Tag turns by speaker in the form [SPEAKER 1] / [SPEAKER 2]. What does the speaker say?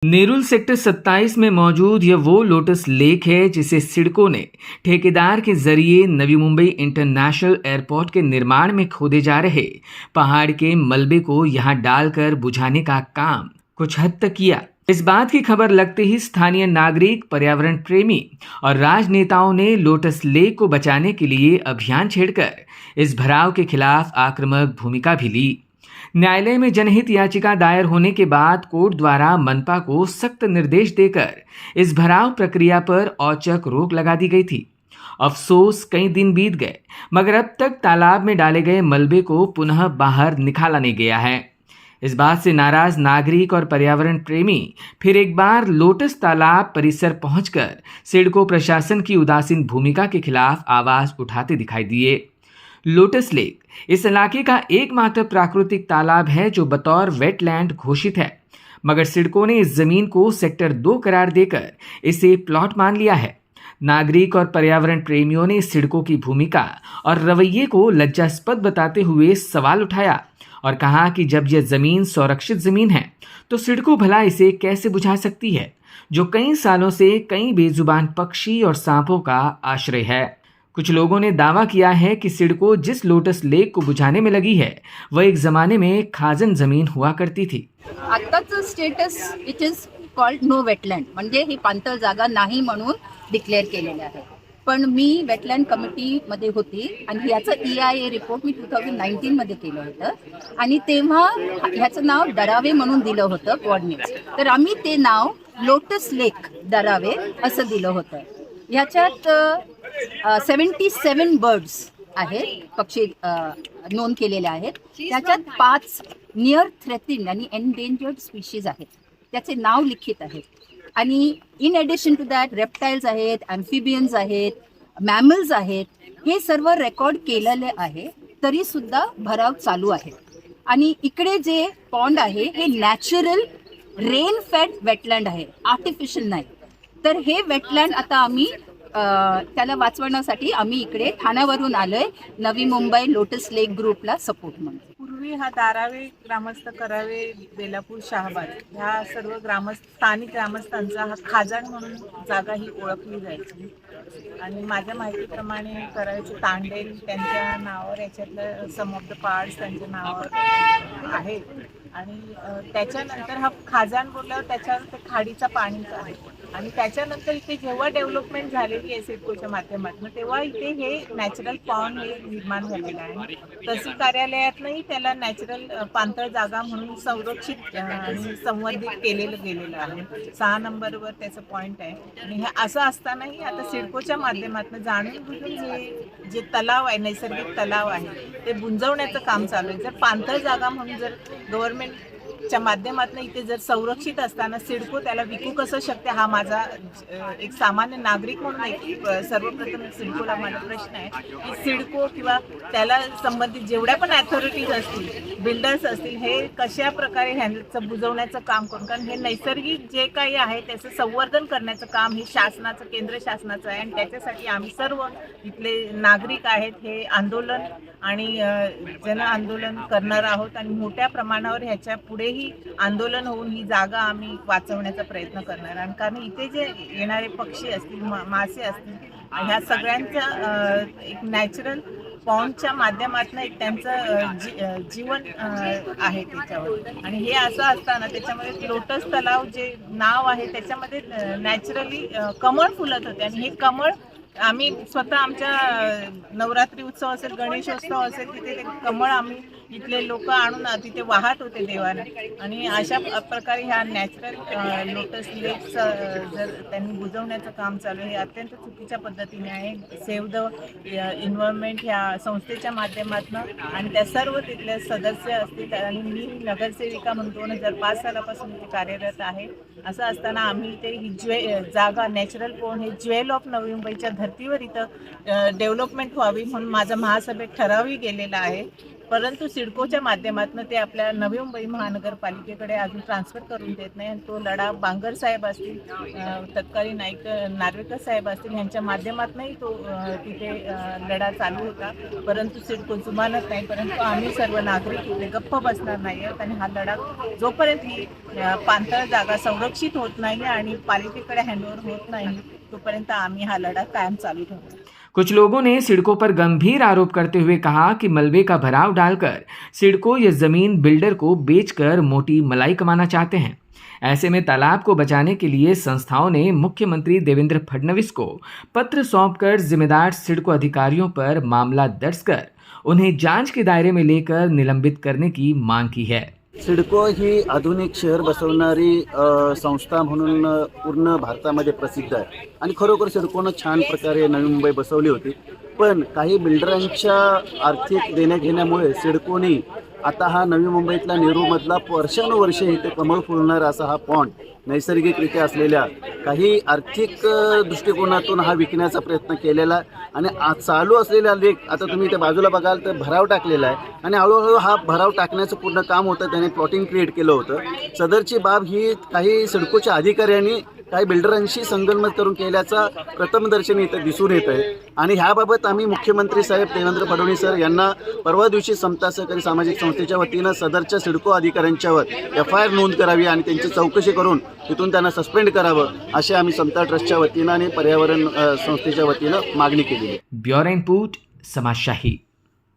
[SPEAKER 1] Nerul sector 27 में मौजूद यह वो लोटस लेक है जिसे सिडको ने ठेकेदार के जरिए नवी मुंबई इंटरनेशनल एयरपोर्ट के निर्माण में खोदे जा रहे पहाड़ के मलबे को यहां डालकर बुझाने का काम कुछ हद तक किया। इस बात की खबर लगते ही स्थानीय नागरिक, पर्यावरण प्रेमी और राजनेताओं ने लोटस लेक को बचाने के लिए अभियान छेड़कर इस भराव के खिलाफ आक्रामक भूमिका भी ली। न्यायालय में जनहित याचिका दायर होने के बाद कोर्ट द्वारा मनपा को सख्त निर्देश देकर इस भराव प्रक्रिया पर औचक रोक लगा दी गई थी। अफसोस, कई दिन बीत गए मगर अब तक तालाब में डाले गए मलबे को पुनः बाहर निकाला नहीं गया है। इस बात से नाराज नागरिक और पर्यावरण प्रेमी फिर एक बार लोटस तालाब परिसर पहुंचकर सिडको प्रशासन की उदासीन भूमिका के खिलाफ आवाज उठाते दिखाई दिए। लोटस लेक इस इलाके का एकमात्र प्राकृतिक तालाब है जो बतौर वेटलैंड घोषित है, मगर सिडको ने इस जमीन को सेक्टर 2 करार देकर इसे प्लॉट मान लिया है। नागरिक और पर्यावरण प्रेमियों ने सिडको की भूमिका और रवैये को लज्जास्पद बताते हुए सवाल उठाया और कहा कि जब यह जमीन संरक्षित जमीन है तो सिडको भला इसे कैसे बुझा सकती है, जो कई सालों से कई बेजुबान पक्षी और सांपों का आश्रय है। कुछ लोगों ने दावा किया है कि सिडको जिस लोटस लेक को बुझाने में लगी है वह एक जमाने में खाजन जमीन हुआ करती थी।
[SPEAKER 2] आताचं status it is called no wetland, म्हणजे ही पाणथळ जागा नाही म्हणून डिक्लेअर केलेले आहे। पण मी वेटलँड कमिटीमध्ये होती आणि याचं EIA रिपोर्ट मी 2019 मध्ये केलं होतं आणि तेव्हा ह्याचं नाव दरावे म्हणून दिलं होतं कोऑर्डिनेट्स, तर आम्ही ते नाव लोटस लेक दरावे असं दिलं होतं। ह्याच्यात 77 बर्ड्स आहेत, पक्षी नोंद केलेले आहेत। त्याच्यात 5 नियर थ्रेटेन्ड आणि एंडेंजर्ड स्पीशीज आहेत, त्याचे नाव लिखित आहेत। आणि in addition to that reptiles आहेत, ॲम्फिबियन्स आहेत, मॅमल्स आहेत, हे सर्व रेकॉर्ड केलेले आहे, तरी सुद्धा भराव चालू आहे। आणि इकडे जे पॉन्ड आहे हे नॅचरल रेन फेड वेटलँड आहे, आर्टिफिशियल नाही। तर हे वेटलँड आता आम्ही त्याला वाचवण्यासाठी आम्ही इकडे ठाण्यावरून आलोय, नवी मुंबई लोटस लेक ग्रुपला सपोर्ट म्हणून।
[SPEAKER 3] पूर्वी हा दारावे ग्रामस्थ, करावे, बेलापूर, शहाबाद ह्या सर्व स्थानिक ग्रामस्थांचा हा खाजण म्हणून जागा ही ओळखली जायची। आणि माझ्या माहितीप्रमाणे करावेचे तांडेल त्यांच्या नावावर, याच्यातलं सम ऑफ द पार्ट्स त्यांच्या नावावर आहेत। आणि त्याच्यानंतर हा खाजण बोलल्यावर त्याच्यावर ते खाडीचा पाणीच आहे। आणि त्याच्यानंतर इथे जेव्हा डेव्हलपमेंट झालेली आहे सिडकोच्या माध्यमातून, तेव्हा इथे हे नॅचरल पॉन्ड हे निर्माण झालेलं आहे। तहसील कार्यालयातनंही त्याला नॅचरल पाणथळ जागा म्हणून संरक्षित आणि संवर्धित केलेलं गेलेलं आहे। 6 नंबरवर त्याचं पॉईंट आहे। आणि हे असं असतानाही आता सिडकोच्या माध्यमातून जाणून बुजून जे तलाव आहे, नैसर्गिक तलाव आहे, ते बुंजवण्याचं काम चालू आहे। जर पाणथळ जागा म्हणून जर गव्हर्नमेंटच्या माध्यमातून इथे जर संरक्षित असताना सिडको त्याला विकू कसं शकते, हा माझा एक सामान्य नागरिक म्हणून एक सर्वप्रथम सिडकोला माझा प्रश्न आहे की सिडको किंवा त्याला संबंधित जेवढ्या पण अथॉरिटीज असतील, बिल्डर्स असतील, हे कशा प्रकारे ह्याचं बुजवण्याचं काम करून, कारण हे नैसर्गिक जे काही आहे त्याचं संवर्धन करण्याचं काम हे शासनाचं, केंद्र शासनाचं आहे। आणि त्याच्यासाठी आम्ही सर्व इथले नागरिक आहेत हे आंदोलन आणि जन आंदोलन करणार आहोत आणि मोठ्या प्रमाणावर ह्याच्या पुढेही आंदोलन होऊन ही जागा आम्ही वाचवण्याचा प्रयत्न करणार। आणि कारण इथे जे येणारे पक्षी असतील, मासे असतील, ह्या सगळ्यांचा एक नॅचरल पॉन्डच्या माध्यमातून एक त्यांचं जीवन आहे त्याच्यावर। आणि हे असं असताना त्याच्यामध्ये लोटस तलाव जे नाव आहे त्याच्यामध्ये नॅचरली कमळ फुलत होते। आणि हे कमळ आम्ही स्वतः आमच्या नवरात्री उत्सव असेल, गणेशोत्सव असेल, तिथे ते कमळ आम्ही इथले लोक आणून तिथे वाहत होते देवाला। आणि अशा प्रकारे ह्या नॅचरल लोटस लेकचं जर त्यांनी बुजवण्याचं काम चालू आहे, हे अत्यंत चुकीच्या पद्धतीने आहे। सेव्ह द एन्व्हायरमेंट ह्या संस्थेच्या माध्यमातून आणि त्या सर्व तिथले सदस्य असतील आणि मी नगरसेविका म्हणून 2005 सालापासून इथे कार्यरत आहे। असं असताना आम्ही इथे ही जागा नॅचरल पॉन्ड हे ज्वेल ऑफ नवी मुंबईच्या धर्तीवर इथं डेव्हलपमेंट व्हावी म्हणून माझा महासभेत ठरावही गेलेला आहे। परंतु सिडकोच्या माध्यमातून ते आपल्या नवी मुंबई महानगरपालिकेकडे अजून ट्रान्सफर करून देत नाही आणि तो लढा बांगर साहेब असतील, तत्कालीन नाईक नार्वेकर साहेब असतील यांच्या माध्यमातूनही तो तिथे लढा चालू होता. परंतु सिडको जुमानत नाही. परंतु आम्ही सर्व नागरिक इथे गप्प बसणार नाही आहेत आणि हा लढा जोपर्यंत ही पाणथळ जागा संरक्षित होत नाही आणि पालिकेकडे हँडओव्हर होत नहीं तोपर्यंत आम्ही हा लढा कायम चालू ठेवू.
[SPEAKER 1] कुछ लोगों ने सिडको पर गंभीर आरोप करते हुए कहा कि मलबे का भराव डालकर सिडको ये जमीन बिल्डर को बेचकर मोटी मलाई कमाना चाहते हैं। ऐसे में तालाब को बचाने के लिए संस्थाओं ने मुख्यमंत्री देवेंद्र फडणवीस को पत्र सौंपकर जिम्मेदार सिडको अधिकारियों पर मामला दर्ज कर उन्हें जांच के दायरे में लेकर निलंबित करने की मांग की है।
[SPEAKER 4] सिडको ही आधुनिक शहर बसवणारी संस्था म्हणून पूर्ण भारतामध्ये प्रसिद्ध आहे आणि खरोखर सिडकोनं छान प्रकारे नवी मुंबई बसवली होती. पण काही बिल्डरांच्या आर्थिक देण्याघेण्यामुळे सिडकोने आता हा नवी मुंबईतला नेहरूमधला वर्षानुवर्षे इथे कमळ फुलणार असा हा पॉन्ड नैसर्गिकरित्या असलेल्या काही आर्थिक दृष्टिकोनातून हा विकण्याचा प्रयत्न केलेला आणि चालू असलेला लेख आता तुम्ही त्या बाजूला बघाल तर भराव टाकलेला आहे आणि हळूहळू हा भराव टाकण्याचं पूर्ण काम होतं. त्याने प्लॉटिंग क्रिएट केलं होतं. सदरची बाब ही काही सिडकोच्या अधिकाऱ्यांनी काही बिल्डरांशी संगनमत करून केल्याचा प्रथमदर्शनी इथं दिसून येत आहे आणि ह्याबाबत आम्ही मुख्यमंत्री साहेब देवेंद्र फडणवीस सर यांना परवा दिवशी समता सहकारी सामाजिक संस्थेच्या वतीनं सदरच्या सिडको अधिकाऱ्यांच्यावर FIR नोंद करावी आणि त्यांची चौकशी करून तिथून त्यांना सस्पेंड करावं अशी आम्ही समता ट्रस्टच्या वतीनं आणि पर्यावरण संस्थेच्या वतीनं मागणी केली आहे.
[SPEAKER 1] Bureau report, समाजशाही.